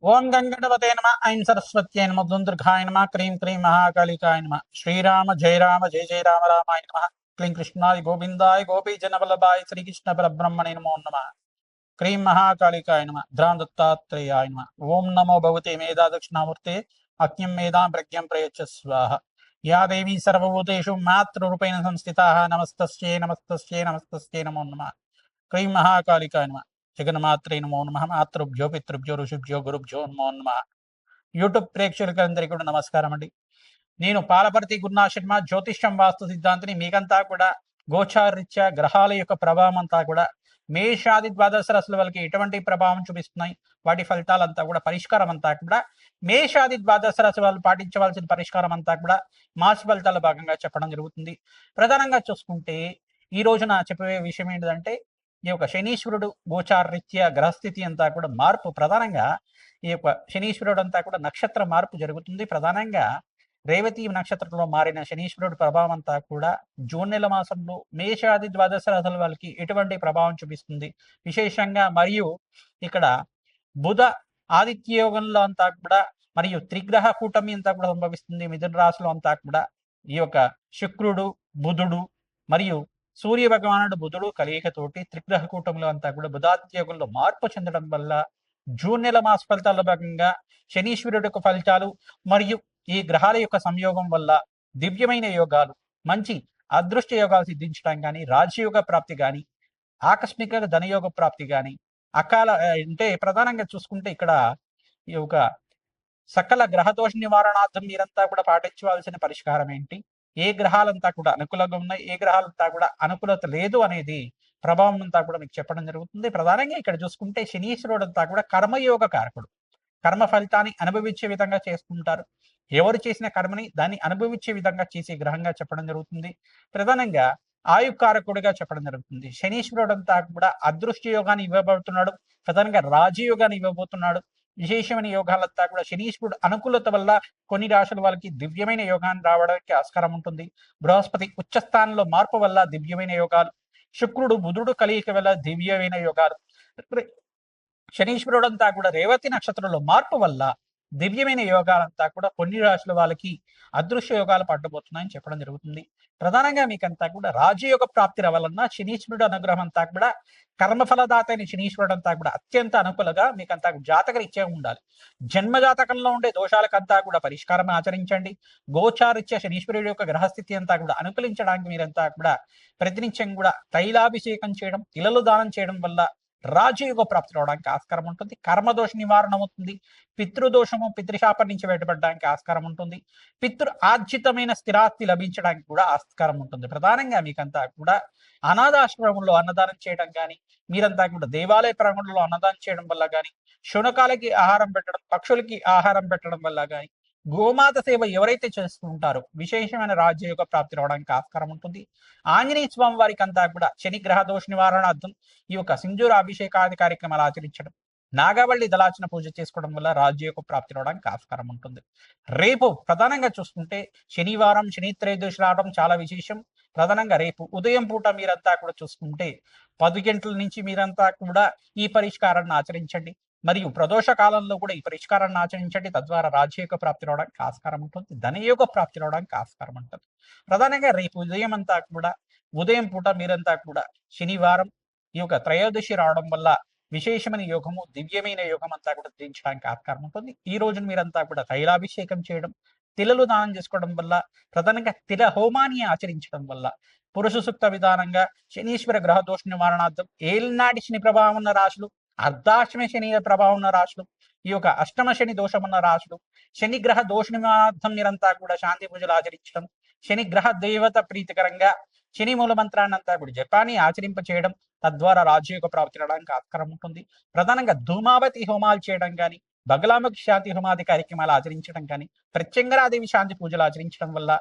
ఓం గంగణపతే నమ ఐం సరస్వత్యై నమ దుందుర్ఘాయ నమ క్రీం క్రీం మహాకాళికాయ నమ శ్రీరామ జయ రామ జయ జయ రామ రామాయ నమ క్లీం కృష్ణాయ గోవిందాయ గోపీ జనవల్లభాయ శ్రీకృష్ణ పరబ్రహ్మణే నమో నమ క్రీం మహాకాళికాయ నమ ధ్రాం దత్తాత్రేయాయ నమ ఓం నమో భగవతే మేధా దక్షిణామూర్తే అజ్ఞం మేధాం ప్రజ్ఞం ప్రయచ్చ స్వాహ యా దేవీ సర్వభూతేషు మాతృరూపేణ సంస్థితాః నమస్తస్యై నమస్తస్యై నమస్తస్యై నమో నమ క్రీం మహాకాళికాయ నమ జగన్మాత్రే నమో నమ మాతృభ్యో పితృభ్యో ఋషిభ్యో గురుభ్యో నమో నమ యూట్యూబ్ ప్రేక్షకులందరికీ కూడా నమస్కారం అండి. నేను పాలపర్తి గురునాథ్ శర్మ జ్యోతిష్యం వాస్తు సిద్ధాంతిని. మీకంతా కూడా గోచారరీత్యా గ్రహాల యొక్క ప్రభావం అంతా కూడా మేషాది ద్వాదశ రాశుల వాళ్ళకి ఎటువంటి ప్రభావం చూపిస్తున్నాయి, వాటి ఫలితాలంతా కూడా పరిష్కారం అంతా కూడా మేషాది ద్వాదశ రాశి వాళ్ళు పాటించవలసిన పరిష్కారం అంతా కూడా మాస ఫలితాల భాగంగా చెప్పడం జరుగుతుంది. ప్రధానంగా చూసుకుంటే ఈ రోజున చెప్పే విషయం ఏంటంటే ఈ యొక్క శనీశ్వరుడు గోచారరీత్యా గ్రహస్థితి అంతా కూడా మార్పు, ప్రధానంగా ఈ యొక్క శనీశ్వరుడు అంతా కూడా నక్షత్ర మార్పు జరుగుతుంది. ప్రధానంగా రేవతి నక్షత్రంలో మారిన శనీశ్వరుడు ప్రభావం అంతా కూడా జూన్ నెల మాసంలో మేషాది ద్వాదశ రాశుల వాళ్ళకి ఎటువంటి ప్రభావం చూపిస్తుంది విశేషంగా, మరియు ఇక్కడ బుధ ఆదిత్య యోగంలో అంతా కూడా మరియు త్రిగ్రహ కూటమి అంతా కూడా సంభవిస్తుంది. మిథున రాశిలో అంతా కూడా ఈ యొక్క శుక్రుడు బుధుడు మరియు సూర్య భగవానుడు బుధుడు కలియికతోటి త్రిగ్రహ కూటమిలో అంతా కూడా బుధాదిత్య యోగంలో మార్పు చెందడం వల్ల జూన్ నెల మాస ఫలితాల్లో భాగంగా శనీశ్వరుడు యొక్క ఫలితాలు మరియు ఈ గ్రహాల యొక్క సంయోగం వల్ల దివ్యమైన యోగాలు, మంచి అదృష్ట యోగాలు సిద్ధించడం కానీ, రాజయోగ ప్రాప్తి కానీ, ఆకస్మిక ధనయోగ ప్రాప్తి కానీ, అకాల అంటే ప్రధానంగా చూసుకుంటే ఇక్కడ ఈ యొక్క సకల గ్రహదోష నివారణార్థం మీరంతా కూడా పాటించవలసిన పరిష్కారం ఏంటి, ఏ గ్రహాలంతా కూడా అనుకూలంగా ఉన్నాయి, ఏ గ్రహాలంతా కూడా అనుకూలత లేదు అనేది ప్రభావం అంతా కూడా మీకు చెప్పడం జరుగుతుంది. ప్రధానంగా ఇక్కడ చూసుకుంటే శనీశ్వరుడు అంతా కూడా కర్మయోగ కారకుడు. కర్మ ఫలితాన్ని అనుభవించే విధంగా చేసుకుంటారు. ఎవరు చేసిన కర్మని దాన్ని అనుభవించే విధంగా చేసే గ్రహంగా చెప్పడం జరుగుతుంది. ప్రధానంగా ఆయుకారకుడిగా చెప్పడం జరుగుతుంది. శనీశ్వరుడు అంతా కూడా అదృష్ట యోగాన్ని ఇవ్వబోతున్నాడు. ప్రధానంగా రాజయోగాన్ని ఇవ్వబోతున్నాడు. విశేషమైన యోగాలంతా కూడా శనీశ్వరుడు అనుకూలత వల్ల కొన్ని రాశుల వాళ్ళకి దివ్యమైన యోగాన్ని రావడానికి ఆస్కారం ఉంటుంది. బృహస్పతి ఉచ్చస్థానంలో మార్పు వల్ల దివ్యమైన యోగాలు, శుక్రుడు బుధుడు కలియిక వల్ల దివ్యమైన యోగాలు, శనీశ్వరుడు అంతా కూడా రేవతి నక్షత్రంలో మార్పు వల్ల దివ్యమైన యోగాలంతా కూడా కొన్ని రాశుల వాళ్ళకి అదృశ్య యోగాలు పట్టబోతున్నాయని చెప్పడం జరుగుతుంది. ప్రధానంగా మీకంతా కూడా రాజయోగ ప్రాప్తి రావాలన్నా శనీశ్వరుడు అనుగ్రహం అంతా కూడా కర్మఫలదాత అయిన శనీశ్వరుడు అంతా కూడా అత్యంత అనుకూలంగా మీకంతా జాతకరీత్యా ఉండాలి. జన్మ జాతకంలో ఉండే దోషాలకంతా కూడా పరిష్కారం ఆచరించండి. గోచారిత్య శనీశ్వరుడు యొక్క గ్రహస్థితి అంతా కూడా అనుకూలించడానికి మీరంతా కూడా ప్రతినిత్యం కూడా తైలాభిషేకం చేయడం, తిలలు దానం చేయడం వల్ల రాజయోగ ప్రాప్తి రావడానికి ఆస్కారం ఉంటుంది. కర్మదోష నివారణ అవుతుంది. పితృదోషము పితృశాపం నుంచి బయటపడడానికి ఆస్కారం ఉంటుంది. పితృ ఆర్జితమైన స్థిరాస్తి లభించడానికి కూడా ఆస్కారం ఉంటుంది. ప్రధానంగా మీకంతా కూడా అనాథాశ్రమంలో అన్నదానం చేయడం కానీ, మీరంతా కూడా దేవాలయ ప్రాంగణంలో అన్నదానం చేయడం వల్ల కానీ, శునకాలకి ఆహారం పెట్టడం, పక్షులకి ఆహారం పెట్టడం వల్ల కానీ, గోమాత సేవ ఎవరైతే చేస్తూ ఉంటారో విశేషమైన రాజ్యయోగ ప్రాప్తి రావడానికి ఆస్కారం ఉంటుంది. ఆంజనేయ స్వామి వారికి అంతా కూడా శని గ్రహ దోష నివారణార్థం ఈ యొక్క సింధూర అభిషేకాది కార్యక్రమాలు ఆచరించడం, నాగవల్లి దళార్చన పూజ చేసుకోవడం వల్ల రాజ్యయోగ ప్రాప్తి రావడానికి ఆస్కారం ఉంటుంది. రేపు ప్రధానంగా చూసుకుంటే శనివారం శని త్రయోదశి రావడం చాలా విశేషం. ప్రధానంగా రేపు ఉదయం పూట మీరంతా కూడా చూసుకుంటే 10 గంటల నుంచి మీరంతా కూడా ఈ పరిష్కారాన్ని ఆచరించండి. మరియు ప్రదోష కాలంలో కూడా ఈ పరిష్కారాన్ని ఆచరించండి. తద్వారా రాజ్యయోగ ప్రాప్తి రావడానికి ఆస్కారం ఉంటుంది. ధనయోగ ప్రాప్తి రావడానికి ఆస్కారం ఉంటుంది. ప్రధానంగా రేపు ఉదయం అంతా కూడా ఉదయం పూట మీరంతా కూడా శనివారం ఈ యొక్క త్రయోదశి రావడం వల్ల విశేషమైన యోగము, దివ్యమైన యోగం అంతా కూడా ధరించడానికి ఆస్కారం ఉంటుంది. ఈ రోజున మీరంతా కూడా తైలాభిషేకం చేయడం, తిలలు దానం చేసుకోవడం వల్ల, ప్రధానంగా తిల హోమాన్ని ఆచరించడం వల్ల పురుష సూక్త విధానంగా శనీశ్వర గ్రహ దోష నివారణార్థం ఏలినాటి శని ప్రభావం ఉన్న రాశులు, అర్ధాష్టమ శని ప్రభావం ఉన్న రాశులు, ఈ యొక్క అష్టమ శని దోషం ఉన్న రాశులు, శని గ్రహ దోష నివారణార్థం మీరంతా కూడా శాంతి పూజలు ఆచరించడం, శని గ్రహ దేవత ప్రీతికరంగా శని మూల మంత్రాన్ని అంతా కూడా జపాన్ని ఆచరింప చేయడం, తద్వారా రాజయోగ ప్రాప్తి రావడానికి ఆస్కారం ఉంటుంది. ప్రధానంగా ధూమావతి హోమాలు చేయడం కానీ, బగలాముఖి శాంతి హోమాది కార్యక్రమాలు ఆచరించడం కానీ, ప్రత్యంగరాదేవి శాంతి పూజలు ఆచరించడం వల్ల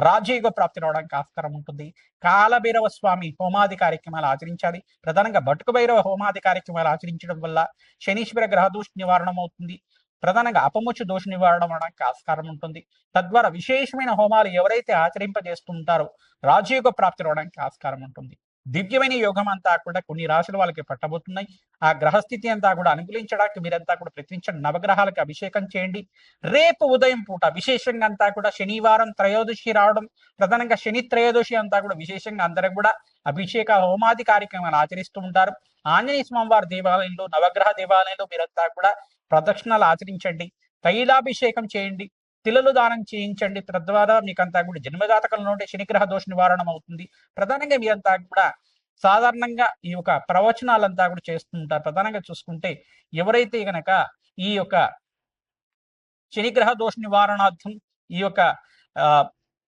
రాజయోగ ప్రాప్తి రావడానికి ఆస్కారం ఉంటుంది. కాలభైరవ స్వామి హోమాది కార్యక్రమాలు ఆచరించాలి. ప్రధానంగా బటుకు భైరవ హోమాది కార్యక్రమాలు ఆచరించడం వల్ల శనీశ్వర గ్రహ దోష నివారణం అవుతుంది. ప్రధానంగా అపముచ్చు దోష నివారణ అవడానికి ఆస్కారం ఉంటుంది. తద్వారా విశేషమైన హోమాలు ఎవరైతే ఆచరింపజేస్తుంటారో రాజయోగ ప్రాప్తి రావడానికి ఆస్కారం ఉంటుంది. దివ్యమైన యోగం అంతా కూడా కొన్ని రాశుల వాళ్ళకి పట్టబోతున్నాయి. ఆ గ్రహస్థితి అంతా కూడా అనుకూలించడానికి మీరంతా కూడా ప్రయత్నించండి. నవగ్రహాలకు అభిషేకం చేయండి. రేపు ఉదయం పూట విశేషంగా అంతా కూడా శనివారం త్రయోదశి రావడం, ప్రధానంగా శని త్రయోదశి అంతా కూడా విశేషంగా అందరూ కూడా అభిషేక హోమాది కార్యక్రమాలు ఆచరిస్తూ ఉంటారు. ఆంజనేయ స్వామివారి దేవాలయంలో, నవగ్రహ దేవాలయంలో మీరంతా కూడా ప్రదక్షిణాలు ఆచరించండి. తైలాభిషేకం చేయండి. తిలలు దానం చేయించండి. తద్వారా మీకంతా కూడా జన్మజాతకంలో ఉండే శనిగ్రహ దోష నివారణం అవుతుంది. ప్రధానంగా మీరంతా కూడా సాధారణంగా ఈ యొక్క ప్రవచనాలంతా కూడా చేస్తుంటారు. ప్రధానంగా చూసుకుంటే ఎవరైతే గనక ఈ యొక్క శనిగ్రహ దోష నివారణార్థం ఈ యొక్క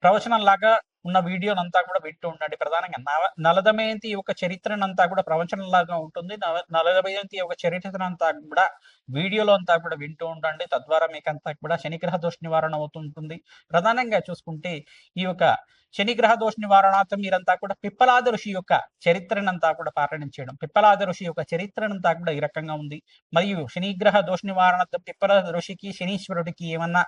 ప్రవచనం లాగా ఉన్న వీడియోనంతా కూడా వింటూ ఉండండి. ప్రధానంగా నలదమయంతి యొక్క చరిత్రనంతా కూడా ప్రవచనం లాగా ఉంటుంది. నలదమయంతి యొక్క చరిత్రనంతా కూడా వీడియోలో అంతా కూడా వింటూ ఉండండి. తద్వారా మీకంతా కూడా శనిగ్రహ దోష నివారణ అవుతుంటుంది. ప్రధానంగా చూసుకుంటే ఈ యొక్క శనిగ్రహ దోష నివారణార్థం మీరంతా కూడా పిప్పలాద ఋషి యొక్క చరిత్రనంతా కూడా పారాయణం చేయడం. పిప్పలాద ఋషి యొక్క చరిత్రనంతా కూడా ఈ రకంగా ఉంది. మరియు శనిగ్రహ దోష నివారణార్థం పిప్పలాద ఋషికి శనీశ్వరుడికి ఏమన్నా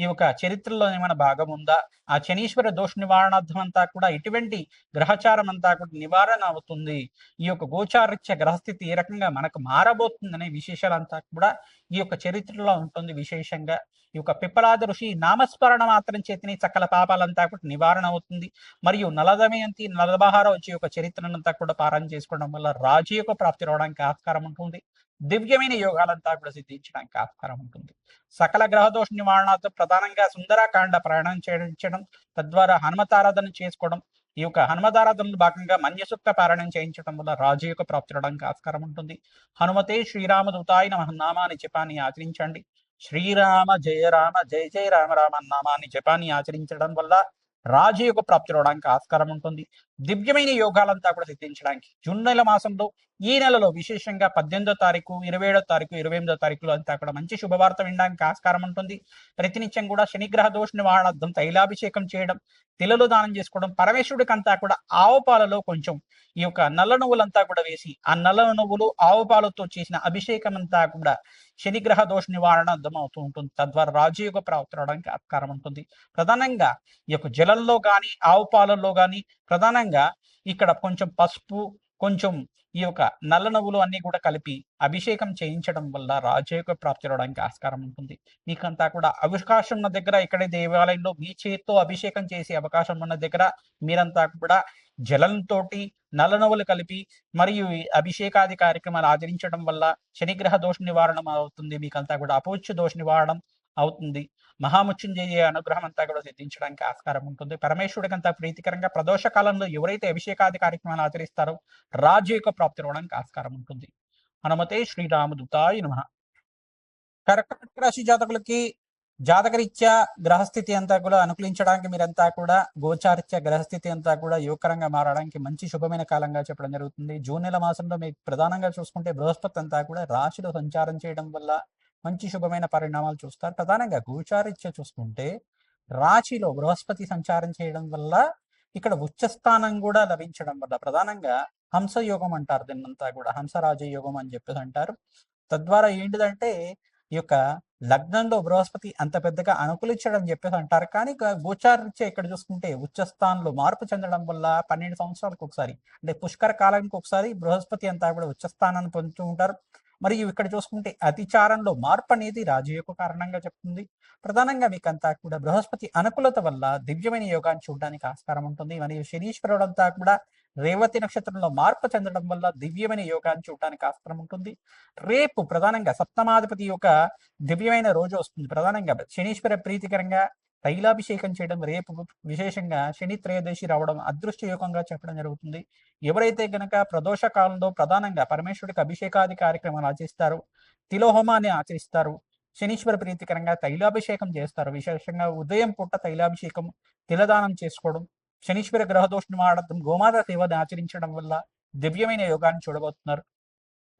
ఈ యొక్క చరిత్రలో ఏమైనా భాగం ఉందా? ఆ శనీశ్వర దోష నివారణార్థం అంతా కూడా ఇటువంటి గ్రహచారం అంతా కూడా నివారణ అవుతుంది. ఈ యొక్క గోచారిత్య గ్రహస్థితి ఏ రకంగా మనకు మారబోతుందనే విశేషాలంతా కూడా ఈ యొక్క చరిత్రలో ఉంటుంది. విశేషంగా ఈ యొక్క పిప్పలాద ఋషి నామస్మరణ మాత్రం చేతిని సకల పాపాలంతా కూడా నివారణ అవుతుంది. మరియు నలదమయంతి నలబహార వచ్చి యొక్క చరిత్రనంతా కూడా పారాయణ చేసుకోవడం వల్ల రాజయోగ ప్రాప్తి రావడానికి ఆస్కారం ఉంటుంది. దివ్యమైన యోగాలంతా కూడా సిద్ధించడానికి ఆస్కారం ఉంటుంది. సకల గ్రహదోష నివారణార్థం ప్రధానంగా సుందరాకాండ ప్రయాణం చేయించడం, తద్వారా హనుమతారాధన చేసుకోవడం, ఈ యొక్క హనుమతారాధనలో భాగంగా మన్యసూక్త పారాయణం చేయించడం వల్ల రాజయోగ ప్రాప్తి రావడానికి ఆస్కారం ఉంటుంది. హనుమతే శ్రీరామదూతాయ నమః నామాన్ని జపాన్ని ఆచరించండి. శ్రీరామ జయ రామ జయ జయ రామ రామ నామాన్ని జపాన్ని ఆచరించడం వల్ల రాజయోగ ప్రాప్తి రావడానికి ఆస్కారం ఉంటుంది. దివ్యమైన యోగాలంతా కూడా సిద్ధించడానికి జూన్ నెల మాసంలో ఈ నెలలో విశేషంగా 18వ తారీఖు, 27వ తారీఖు, 28వ తారీఖులో అంతా కూడా మంచి శుభవార్త వినడానికి ఆస్కారం ఉంటుంది. ప్రతినిత్యం కూడా శనిగ్రహ దోష నివారణార్థం తైలాభిషేకం చేయడం, తిలలు దానం చేసుకోవడం, పరమేశ్వరుడికి అంతా కూడా ఆవు పాలలో కొంచెం ఈ యొక్క నల్ల నువ్వులంతా కూడా వేసి ఆ నల్ల నువ్వులు ఆవు పాలతో చేసిన అభిషేకం అంతా కూడా శనిగ్రహ దోష నివారణ అర్థం అవుతూ ఉంటుంది. తద్వారా రాజయోగ ప్రాప్తి రావడానికి ఆస్కారం ఉంటుంది. ప్రధానంగా ఈ యొక్క జలంలో కానీ ఆవు పాలల్లో కానీ ప్రధానంగా ఇక్కడ కొంచెం పసుపు, కొంచెం ఈ యొక్క నల్ల నువ్వులు అన్ని కూడా కలిపి అభిషేకం చేయించడం వల్ల రాజయోగ ప్రాప్తి రావడానికి ఆస్కారం ఉంటుంది. మీకంతా కూడా అవకాశం ఉన్న దగ్గర ఇక్కడే దేవాలయంలో మీ చేతితో అభిషేకం చేసే అవకాశం ఉన్న దగ్గర మీరంతా కూడా జలంతో నల్ల నువ్వులు కలిపి మరియు అభిషేకాది కార్యక్రమాలు ఆచరించడం వల్ల శనిగ్రహ దోష నివారణ అవుతుంది. మీకంతా కూడా అపౌచ్య దోష నివారణ అవుతుంది. మహామృత్యుంజయ అనుగ్రహం అంతా కూడా సిద్ధించడానికి ఆస్కారం ఉంటుంది. పరమేశ్వరుడికి అంతా ప్రీతికరంగా ప్రదోష కాలంలో ఎవరైతే అభిషేకాది కార్యక్రమాలు ఆచరిస్తారో రాజయోగ ప్రాప్తి రావడానికి ఆస్కారం ఉంటుంది. హనుమతే శ్రీరామదూతాయ నమః. కర్కాటక రాశి జాతకులకి జాతకరీత్యా గ్రహస్థితి అంతా కూడా అనుకూలించడానికి మీరంతా కూడా గోచారిత్య గ్రహస్థితి అంతా కూడా యువకరంగా మారడానికి మంచి శుభమైన కాలంగా చెప్పడం జరుగుతుంది. జూన్ నెల మాసంలో మీకు ప్రధానంగా చూసుకుంటే బృహస్పతి అంతా కూడా రాశిలో సంచారం చేయడం వల్ల మంచి శుభమైన పరిణామాలు చూస్తారు. ప్రధానంగా గోచారిత్య చూసుకుంటే రాశిలో బృహస్పతి సంచారం చేయడం వల్ల ఇక్కడ ఉచ్చస్థానం కూడా లభించడం వల్ల ప్రధానంగా హంసయోగం అంటారు. దీన్నంతా కూడా హంసరాజయోగం అని చెప్పేసి అంటారు. తద్వారా ఏంటిదంటే ఈ యొక్క లగ్నంలో బృహస్పతి అంత పెద్దగా అనుకూలించడం చెప్పేసి అంటారు. కానీ గోచారీత్యా ఇక్కడ చూసుకుంటే ఉచ్చస్థానంలో మార్పు చెందడం వల్ల 12 సంవత్సరాలకు ఒకసారి అంటే పుష్కర కాలానికి ఒకసారి బృహస్పతి అంతా కూడా ఉచ్చస్థానాన్ని పొందుతూ ఉంటారు. మరియు ఇక్కడ చూసుకుంటే అతిచారంలో మార్పు అనేది రాజయోగ కారణంగా చెప్తుంది. ప్రధానంగా మీకంతా కూడా బృహస్పతి అనుకూలత వల్ల దివ్యమైన యోగాన్ని చూడడానికి ఆస్కారం ఉంటుంది. మరియు శనీశ్వరుడు అంతా కూడా రేవతి నక్షత్రంలో మార్పు చెందడం వల్ల దివ్యమైన యోగాన్ని చూడడానికి ఆస్కారం ఉంటుంది. రేపు ప్రధానంగా సప్తమాధిపతి యొక్క దివ్యమైన రోజు వస్తుంది. ప్రధానంగా శనీశ్వర ప్రీతికరంగా తైలాభిషేకం చేయడం రేపు విశేషంగా శని త్రయోదశి రావడం అదృష్ట యోగంగా చెప్పడం జరుగుతుంది. ఎవరైతే గనక ప్రదోష కాలంలో ప్రధానంగా పరమేశ్వరుడికి అభిషేకాది కార్యక్రమాలు ఆచరిస్తారు, తిలోహోమాన్ని ఆచరిస్తారు, శనీశ్వర ప్రీతికరంగా తైలాభిషేకం చేస్తారు. విశేషంగా ఉదయం పూట తైలాభిషేకం, తిలదానం చేసుకోవడం, శనీశ్వర గ్రహదోష నివారణార్థం గోమాత సేవని ఆచరించడం వల్ల దివ్యమైన యోగాన్ని చూడబోతున్నారు.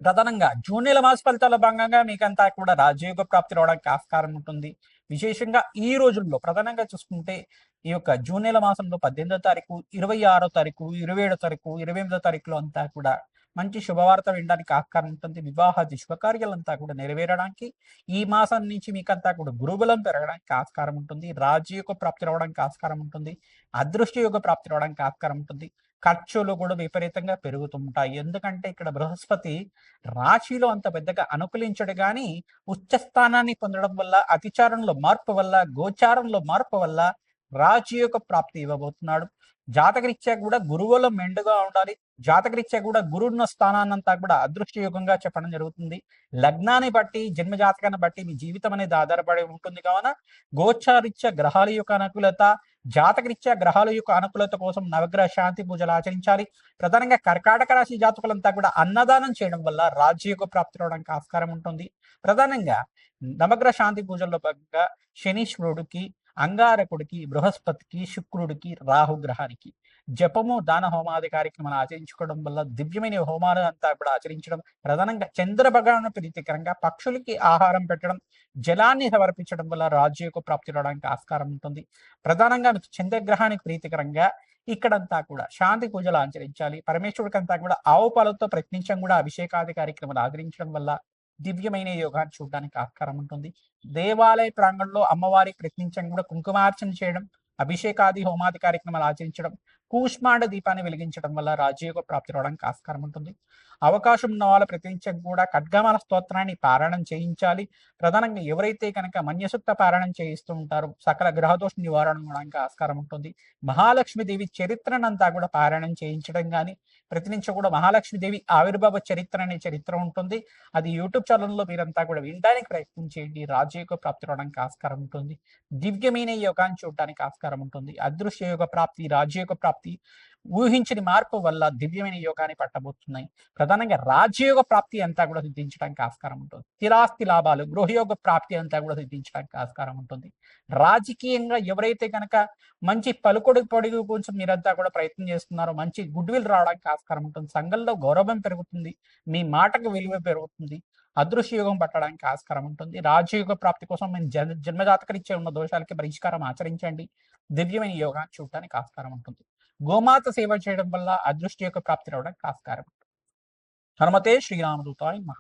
ప్రధానంగా జూన్ నెల మాస ఫలితాల భాగంగా మీకంతా కూడా రాజయోగ ప్రాప్తి రావడానికి ఆస్కారం ఉంటుంది. విశేషంగా ఈ రోజుల్లో ప్రధానంగా చూసుకుంటే ఈ యొక్క జూన్ నెల మాసంలో 18వ తారీఖు, 26వ తారీఖు, 27వ తారీఖు, 28వ తారీఖులో అంతా కూడా మంచి శుభవార్త వినడానికి ఆస్కారం ఉంటుంది. వివాహాది శుభకార్యాలంతా కూడా నెరవేరడానికి ఈ మాసం నుంచి మీకంతా కూడా గురుబలం పెరగడానికి ఆస్కారం ఉంటుంది. రాజయోగ ప్రాప్తి రావడానికి ఆస్కారం ఉంటుంది. అదృష్ట యోగ ప్రాప్తి రావడానికి ఆస్కారం ఉంటుంది. ఖర్చులు కూడా విపరీతంగా పెరుగుతుంటాయి. ఎందుకంటే ఇక్కడ బృహస్పతి రాశిలో అంత పెద్దగా అనుకూలించడు గాని ఉచ్చ స్థానాన్ని పొందడం వల్ల, అతిచారంలో మార్పు వల్ల, గోచారంలో మార్పు వల్ల రాజయోగ ప్రాప్తి ఇవ్వబోతున్నాడు. జాతకరీత్యా కూడా గురువులో మెండుగా ఉండాలి. జాతకరీత్యా కూడా గురువున్న స్థానాన్నంతా కూడా అదృష్టయోగంగా చెప్పడం జరుగుతుంది. లగ్నాన్ని బట్టి, జన్మ జాతకాన్ని బట్టి మీ జీవితం అనేది ఆధారపడి ఉంటుంది కావున గోచారీత్యా గ్రహాల యొక్క అనుకూలత, జాతకరీత్యా గ్రహాల యొక్క అనుకూలత కోసం నవగ్రహ శాంతి పూజలు ఆచరించాలి. ప్రధానంగా కర్కాటక రాశి జాతకులంతా కూడా అన్నదానం చేయడం వల్ల రాజయోగ ప్రాప్తి రావడానికి ఆస్కారం ఉంటుంది. ప్రధానంగా నవగ్రహ శాంతి పూజల్లో భాగంగా శనీశ్వరుడికి, అంగారకుడికి, బృహస్పతికి, శుక్రుడికి, రాహుగ్రహానికి జపము, దాన హోమాది కార్యక్రమాలు ఆచరించుకోవడం వల్ల దివ్యమైన హోమాలు అంతా కూడా ఆచరించడం, ప్రధానంగా చంద్ర భగవాను ప్రీతికరంగా పక్షులకి ఆహారం పెట్టడం, జలాన్ని సమర్పించడం వల్ల రాజయోగ ప్రాప్తి రావడానికి ఆస్కారం ఉంటుంది. ప్రధానంగా చంద్రగ్రహానికి ప్రీతికరంగా ఇక్కడంతా కూడా శాంతి పూజలు ఆచరించాలి. పరమేశ్వరుడికి అంతా కూడా ఆవు పాలతో ప్రయత్నించడం కూడా అభిషేకాది కార్యక్రమాలు ఆచరించడం వల్ల దివ్యమైన యోగాన్ని చూడడానికి ఆస్కారం ఉంటుంది. దేవాలయ ప్రాంగణంలో అమ్మవారికి ప్రయత్నించడం కూడా కుంకుమార్చన చేయడం, అభిషేకాది హోమాది కార్యక్రమాలు ఆచరించడం, కూష్మాండ దీపాన్ని వెలిగించడం వల్ల రాజయోగ ప్రాప్తి రావడానికి ఆస్కారం ఉంటుంది. అవకాశం ఉన్న వాళ్ళ ప్రతినిత్యం కూడా ఖడ్గమాల స్తోత్రాన్ని పారాయణం చేయించాలి. ప్రధానంగా ఎవరైతే కనుక మన్యసుక్త పారాయణం చేయిస్తూ ఉంటారో సకల గ్రహదోష నివారణ అవడానికి ఆస్కారం ఉంటుంది. మహాలక్ష్మీదేవి చరిత్రనంతా కూడా పారాయణం చేయించడం కానీ, ప్రతినిత్యం కూడా మహాలక్ష్మీదేవి ఆవిర్భావ చరిత్ర అనే చరిత్ర ఉంటుంది. అది యూట్యూబ్ ఛానల్లో మీరంతా కూడా వినడానికి ప్రయత్నం చేయండి. రాజయోగ ప్రాప్తి రావడానికి ఆస్కారం ఉంటుంది. దివ్యమైన యోగాన్ని చూడడానికి ఆస్కారం ఉంటుంది. అదృశ్య యోగ ప్రాప్తి, రాజయోగ ప్రాప్తి, ఊహించని మార్పు వల్ల దివ్యమైన యోగాన్ని పట్టబోతున్నాయి. ప్రధానంగా రాజయోగ ప్రాప్తి అంతా కూడా సిద్ధించడానికి ఆస్కారం ఉంటుంది. స్థిరాస్తి లాభాలు, గృహయోగ ప్రాప్తి అంతా కూడా సిద్ధించడానికి ఆస్కారం ఉంటుంది. రాజకీయంగా ఎవరైతే కనుక మంచి పలుకుడు పొడుగు కోసం మీరంతా కూడా ప్రయత్నం చేస్తున్నారో మంచి గుడ్ విల్ రావడానికి ఆస్కారం ఉంటుంది. సంఘంలో గౌరవం పెరుగుతుంది. మీ మాటకు విలువ పెరుగుతుంది. అదృశ్య యోగం పట్టడానికి ఆస్కారం ఉంటుంది. రాజయోగ ప్రాప్తి కోసం మేము జన్మజాతకరీత్యా ఉన్న దోషాలకి పరిష్కారం ఆచరించండి. దివ్యమైన యోగాన్ని చూడడానికి ఆస్కారం ఉంటుంది. గోమాత సేవ చేయడం వల్ల అదృష్ట యొక్క ప్రాప్తి రావడానికి ఆస్కారం. హనుమతే శ్రీరామదూతాయ నమః.